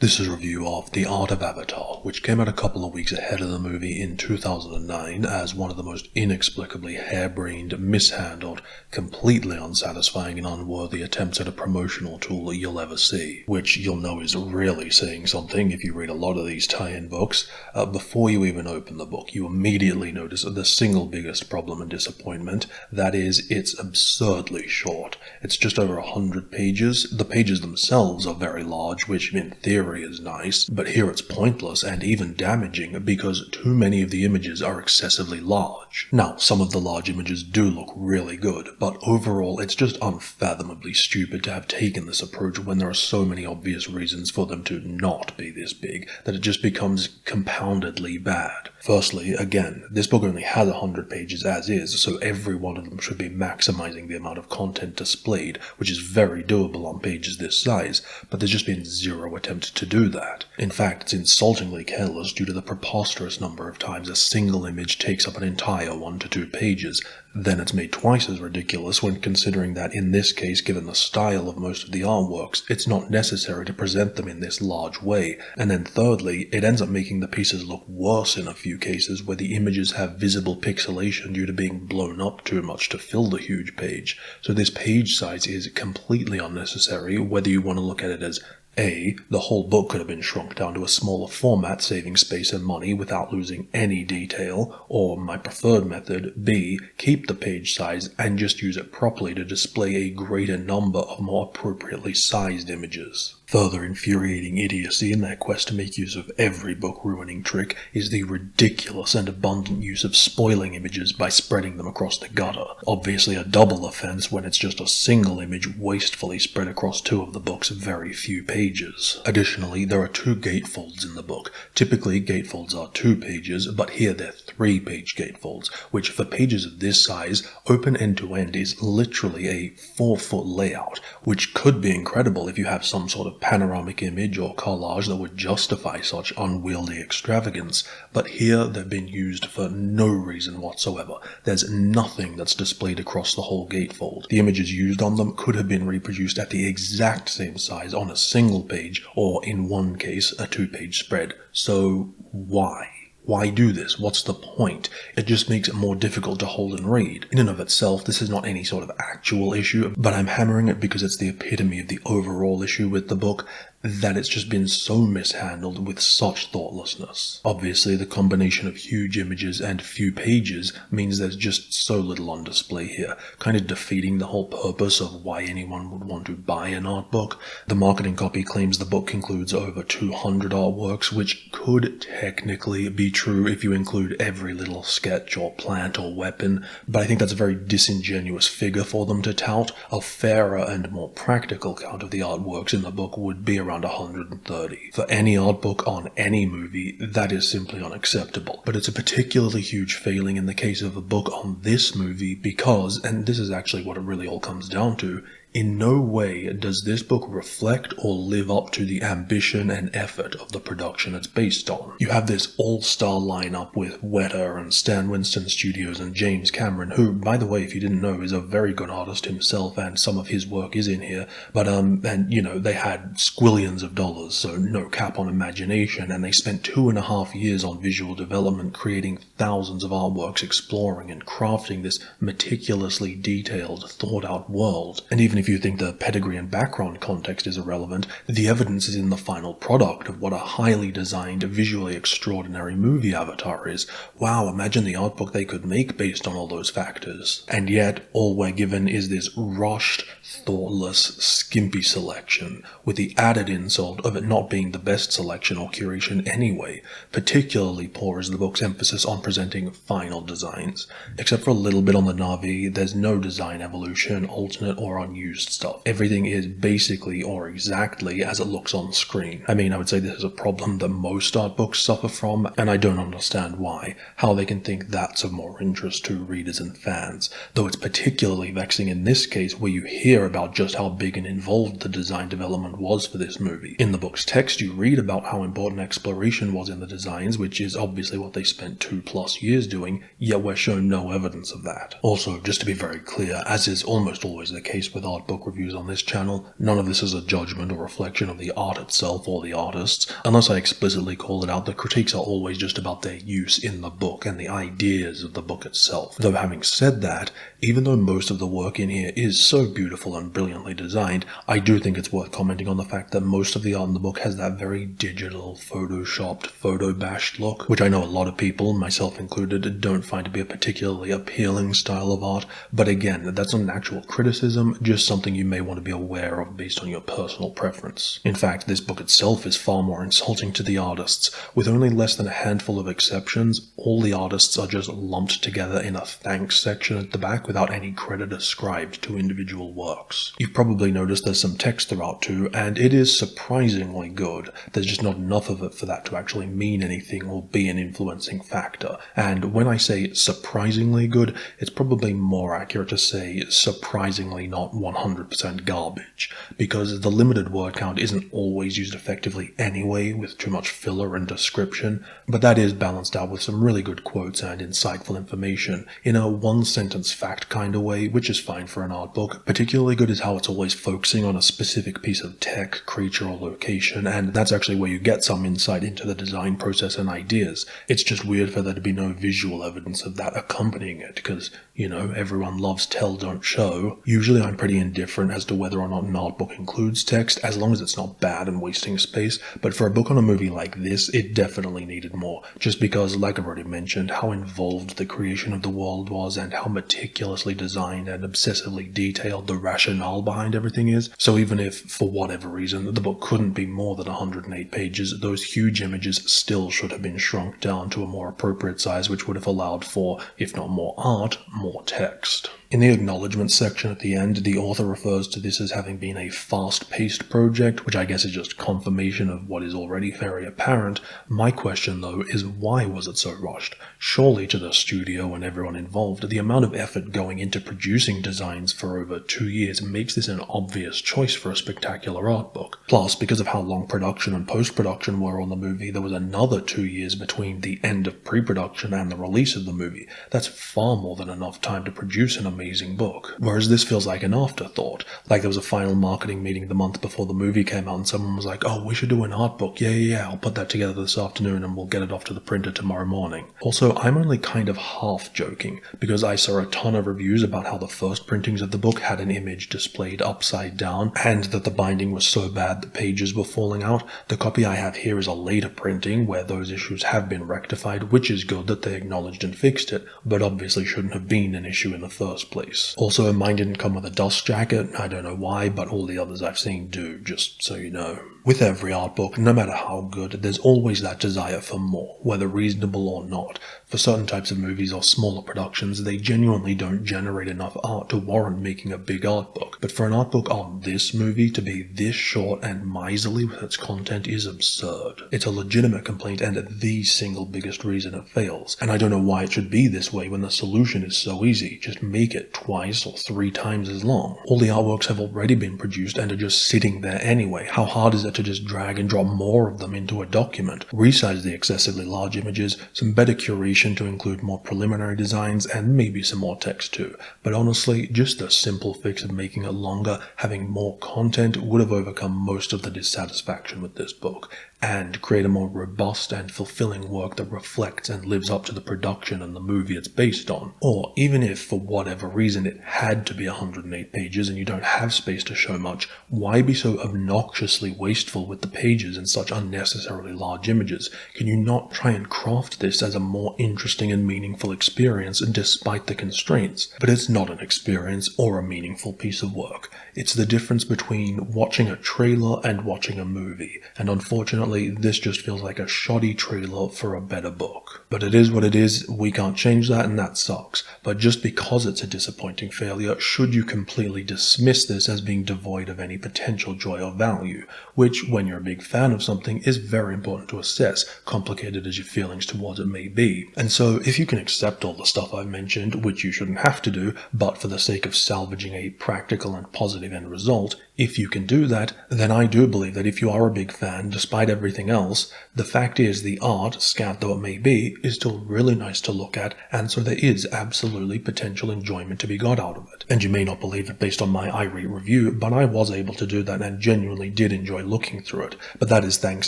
This is a review of The Art of Avatar, which came out a couple of weeks ahead of the movie in 2009 as one of the most inexplicably harebrained, mishandled, completely unsatisfying and unworthy attempts at a promotional tool you'll ever see. Which you'll know is really saying something if you read a lot of these tie-in books. Before you even open the book, you immediately notice the single biggest problem and disappointment. That is, it's absurdly short. It's just over 100 pages. The pages themselves are very large, which in theory is nice, but here it's pointless and even damaging because too many of the images are excessively large. Now, some of the large images do look really good, but overall it's just unfathomably stupid to have taken this approach when there are so many obvious reasons for them to not be this big that it just becomes compoundedly bad. Firstly, again, this book only has 100 pages as is, so every one of them should be maximizing the amount of content displayed, which is very doable on pages this size, but there's just been zero attempt to do that. In fact, it's insultingly careless due to the preposterous number of times a single image takes up an entire 1 to 2 pages. Then it's made twice as ridiculous when considering that in this case, given the style of most of the artworks, it's not necessary to present them in this large way. And then thirdly, it ends up making the pieces look worse in a few cases where the images have visible pixelation due to being blown up too much to fill the huge page. So this page size is completely unnecessary, whether you want to look at it as A, the whole book could have been shrunk down to a smaller format, saving space and money without losing any detail, or my preferred method, B, keep the page size and just use it properly to display a greater number of more appropriately sized images. Further infuriating idiocy in their quest to make use of every book-ruining trick is the ridiculous and abundant use of spoiling images by spreading them across the gutter. Obviously a double offense when it's just a single image wastefully spread across 2 of the book's very few pages. Additionally, there are 2 gatefolds in the book. Typically, gatefolds are 2 pages, but here they're 3-page gatefolds, which for pages of this size, open end-to-end is literally a 4-foot layout, which could be incredible if you have some sort of panoramic image or collage that would justify such unwieldy extravagance, but here they've been used for no reason whatsoever. There's nothing that's displayed across the whole gatefold. The images used on them could have been reproduced at the exact same size on a single page, or in one case, a 2-page spread. So why? Why do this? What's the point? It just makes it more difficult to hold and read. In and of itself, this is not any sort of actual issue, but I'm hammering it because it's the epitome of the overall issue with the book, that it's just been so mishandled with such thoughtlessness. Obviously, the combination of huge images and few pages means there's just so little on display here, kind of defeating the whole purpose of why anyone would want to buy an art book. The marketing copy claims the book includes over 200 artworks, which could technically be true if you include every little sketch or plant or weapon, but I think that's a very disingenuous figure for them to tout. A fairer and more practical count of the artworks in the book would be around 130. For any art book on any movie, that is simply unacceptable. But it's a particularly huge failing in the case of a book on this movie because, and this is actually what it really all comes down to, in no way does this book reflect or live up to the ambition and effort of the production it's based on. You have this all-star lineup with Weta and Stan Winston Studios and James Cameron, who, by the way, if you didn't know, is a very good artist himself and some of his work is in here, but and you know, they had squillions of dollars, so no cap on imagination, and they spent 2.5 years on visual development creating thousands of artworks exploring and crafting this meticulously detailed, thought-out world. And even if you think the pedigree and background context is irrelevant, the evidence is in the final product of what a highly designed, visually extraordinary movie Avatar is. Wow, imagine the art book they could make based on all those factors. And yet, all we're given is this rushed, thoughtless, skimpy selection, with the added insult of it not being the best selection or curation anyway. Particularly poor is the book's emphasis on presenting final designs. Except for a little bit on the Na'vi, there's no design evolution, alternate or unused stuff. Everything is basically or exactly as it looks on screen. I mean, I would say this is a problem that most art books suffer from, and I don't understand why, how they can think that's of more interest to readers and fans, though it's particularly vexing in this case where you hear about just how big and involved the design development was for this movie. In the book's text, you read about how important exploration was in the designs, which is obviously what they spent 2+ years doing, yet we're shown no evidence of that. Also, just to be very clear, as is almost always the case with art art book reviews on this channel. None of this is a judgment or reflection of the art itself or the artists. Unless I explicitly call it out, the critiques are always just about their use in the book and the ideas of the book itself. Though having said that, even though most of the work in here is so beautiful and brilliantly designed, I do think it's worth commenting on the fact that most of the art in the book has that very digital, photoshopped, photo-bashed look, which I know a lot of people, myself included, don't find to be a particularly appealing style of art. But again, that's not an actual criticism, just something you may want to be aware of based on your personal preference. In fact, this book itself is far more insulting to the artists. With only less than a handful of exceptions, all the artists are just lumped together in a thanks section at the back without any credit ascribed to individual works. You've probably noticed there's some text throughout too, and it is surprisingly good. There's just not enough of it for that to actually mean anything or be an influencing factor. And when I say surprisingly good, it's probably more accurate to say surprisingly not 100% garbage, because the limited word count isn't always used effectively anyway with too much filler and description, but that is balanced out with some really good quotes and insightful information in a one-sentence fact kind of way, which is fine for an art book. Particularly good is how it's always focusing on a specific piece of tech, creature, or location, and that's actually where you get some insight into the design process and ideas. It's just weird for there to be no visual evidence of that accompanying it, because, you know, everyone loves tell, don't show. Usually I'm pretty indifferent as to whether or not an art book includes text, as long as it's not bad and wasting space, but for a book on a movie like this, it definitely needed more, just because, like I've already mentioned, how involved the creation of the world was and how meticulously designed and obsessively detailed the rationale behind everything is. So even if, for whatever reason, the book couldn't be more than 108 pages, those huge images still should have been shrunk down to a more appropriate size, which would have allowed for, if not more art, more text. In the acknowledgements section at the end, the author refers to this as having been a fast-paced project, which I guess is just confirmation of what is already very apparent. My question, though, is why was it so rushed? Surely to the studio and everyone involved, the amount of effort going into producing designs for over 2 years makes this an obvious choice for a spectacular art book. Plus, because of how long production and post-production were on the movie, there was another 2 years between the end of pre-production and the release of the movie. That's far more than enough time to produce an amazing book. Whereas this feels like an afterthought. Like there was a final marketing meeting the month before the movie came out and someone was like, oh, we should do an art book. Yeah, I'll put that together this afternoon and we'll get it off to the printer tomorrow morning. Also, I'm only kind of half joking, because I saw a ton of reviews about how the first printings of the book had an image displayed upside down, and that the binding was so bad the pages were falling out. The copy I have here is a later printing where those issues have been rectified, which is good that they acknowledged and fixed it, but obviously shouldn't have been an issue in the first place. Also, mine didn't come with a dust jacket. I don't know why, but all the others I've seen do, just so you know. With every art book, no matter how good, there's always that desire for more, whether reasonable or not. For certain types of movies or smaller productions, they genuinely don't generate enough art to warrant making a big art book. But for an art book on this movie to be this short and miserly with its content is absurd. It's a legitimate complaint and the single biggest reason it fails. And I don't know why it should be this way when the solution is so easy. Just make it twice or 3 times as long. All the artworks have already been produced and are just sitting there anyway. How hard is it to just drag and drop more of them into a document? Resize the excessively large images, some better curation to include more preliminary designs, and maybe some more text too. But honestly, just a simple fix of making it longer, having more content, would have overcome most of the dissatisfaction with this book, and create a more robust and fulfilling work that reflects and lives up to the production and the movie it's based on. Or even if, for whatever reason, it had to be 108 pages and you don't have space to show much, why be so obnoxiously wasteful with the pages and such unnecessarily large images? Can you not try and craft this as a more interesting and meaningful experience despite the constraints? But it's not an experience or a meaningful piece of work. It's the difference between watching a trailer and watching a movie, and unfortunately this just feels like a shoddy trailer for a better book. But it is what it is, we can't change that, and that sucks. But just because it's a disappointing failure, should you completely dismiss this as being devoid of any potential joy or value, which, when you're a big fan of something, is very important to assess, complicated as your feelings towards it may be. And so, if you can accept all the stuff I've mentioned, which you shouldn't have to do, but for the sake of salvaging a practical and positive end result, if you can do that, then I do believe that if you are a big fan, despite everything everything else, the fact is the art, scant though it may be, is still really nice to look at, and so there is absolutely potential enjoyment to be got out of it. And you may not believe it based on my irate review, but I was able to do that and genuinely did enjoy looking through it, but that is thanks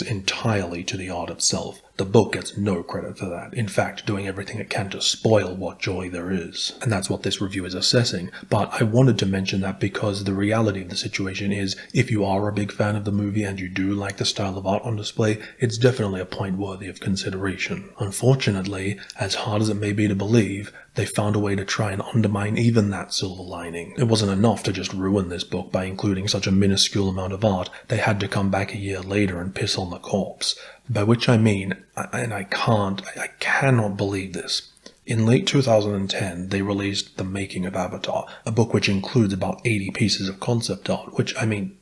entirely to the art itself. The book gets no credit for that, in fact doing everything it can to spoil what joy there is. And that's what this review is assessing, but I wanted to mention that because the reality of the situation is, if you are a big fan of the movie and you do like the style of art on display, it's definitely a point worthy of consideration. Unfortunately, as hard as it may be to believe, they found a way to try and undermine even that silver lining. It wasn't enough to just ruin this book by including such a minuscule amount of art, they had to come back a year later and piss on the corpse. By which I mean, I cannot believe this. In late 2010, they released The Making of Avatar, a book which includes about 80 pieces of concept art, which,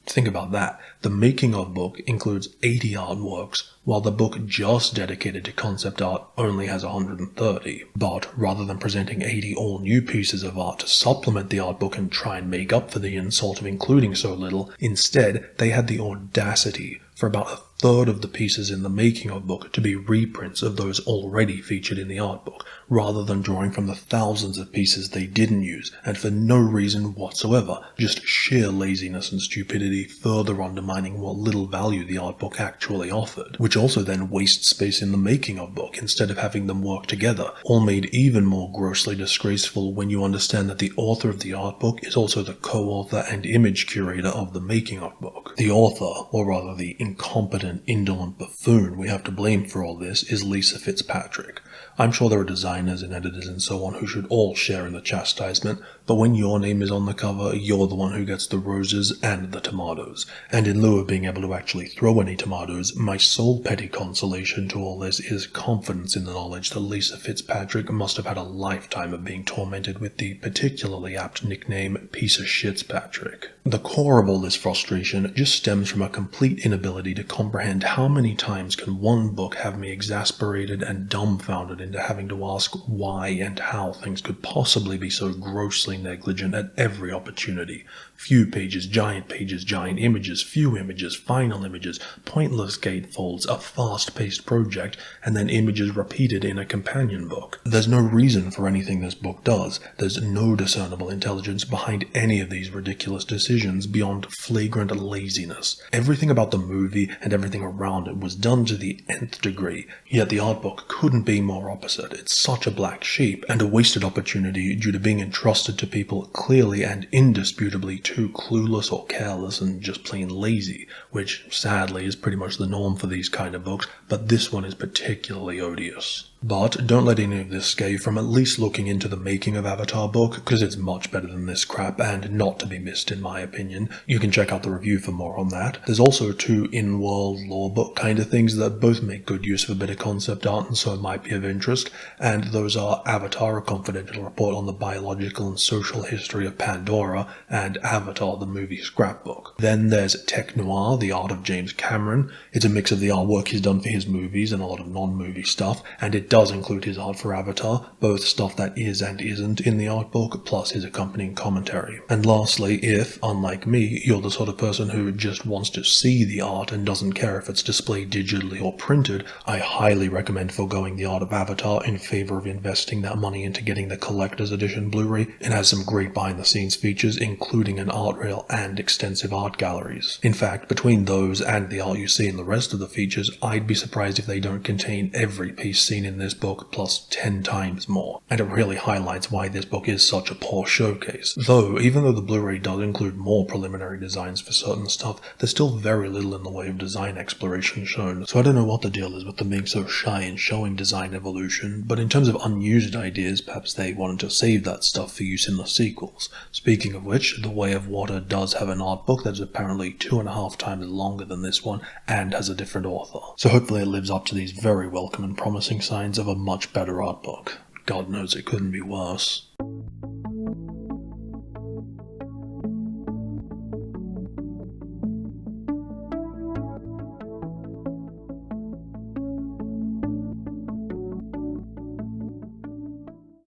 think about that. The Making of book includes 80 artworks, while the book just dedicated to concept art only has 130. But rather than presenting 80 all-new pieces of art to supplement the art book and try and make up for the insult of including so little, instead they had the audacity for about a third of the pieces in the Making of book to be reprints of those already featured in the art book, rather than drawing from the thousands of pieces they didn't use, and for no reason whatsoever, just sheer laziness and stupidity further undermining what little value the art book actually offered, which also then wastes space in the Making of book instead of having them work together, all made even more grossly disgraceful when you understand that the author of the art book is also the co-author and image curator of the Making of book. The author, or rather the incompetent, indolent buffoon we have to blame for all this, is Lisa Fitzpatrick. I'm sure there are designers and editors and so on who should all share in the chastisement, but when your name is on the cover, you're the one who gets the roses and the tomatoes. And in lieu of being able to actually throw any tomatoes, my sole petty consolation to all this is confidence in the knowledge that Lisa Fitzpatrick must have had a lifetime of being tormented with the particularly apt nickname Piece of Shitspatrick. The core of all this frustration just stems from a complete inability to comprehend how many times can one book have me exasperated and dumbfounded into having to ask why and how things could possibly be so grossly negligent at every opportunity. Few pages, giant images, few images, final images, pointless gatefolds, a fast-paced project, and then images repeated in a companion book. There's no reason for anything this book does. There's no discernible intelligence behind any of these ridiculous decisions beyond flagrant laziness. Everything about the movie and everything around it was done to the nth degree, yet the art book couldn't be more opposite. It's such a black sheep, and a wasted opportunity due to being entrusted to people clearly and indisputably too clueless or careless and just plain lazy, which sadly is pretty much the norm for these kind of books, but this one is particularly odious. But don't let any of this scare you from at least looking into the Making of Avatar book, because it's much better than this crap and not to be missed in my opinion. You can check out the review for more on that. There's also two in-world lore book kind of things that both make good use of a bit of concept art and so it might be of interest, and those are Avatar, a confidential report on the biological and social history of Pandora, and Avatar, the movie scrapbook. Then there's Tech Noir, the art of James Cameron. It's a mix of the artwork he's done for his movies and a lot of non-movie stuff, and it does include his art for Avatar, both stuff that is and isn't in the art book, plus his accompanying commentary. And lastly, if, unlike me, you're the sort of person who just wants to see the art and doesn't care if it's displayed digitally or printed, I highly recommend foregoing the art of Avatar in favor of investing that money into getting the collector's edition Blu-ray. It has some great behind-the-scenes features, including an art rail and extensive art galleries. In fact, between those and the art you see in the rest of the features, I'd be surprised if they don't contain every piece seen in this book plus 10 times more, and it really highlights why this book is such a poor showcase. Though, even though the Blu-ray does include more preliminary designs for certain stuff, there's still very little in the way of design exploration shown, so I don't know what the deal is with them being so shy in showing design evolution, but in terms of unused ideas, perhaps they wanted to save that stuff for use in the sequels. Speaking of which, The Way of Water does have an art book that's apparently 2.5 times longer than this one, and has a different author. So hopefully it lives up to these very welcome and promising signs of a much better art book. God knows it couldn't be worse.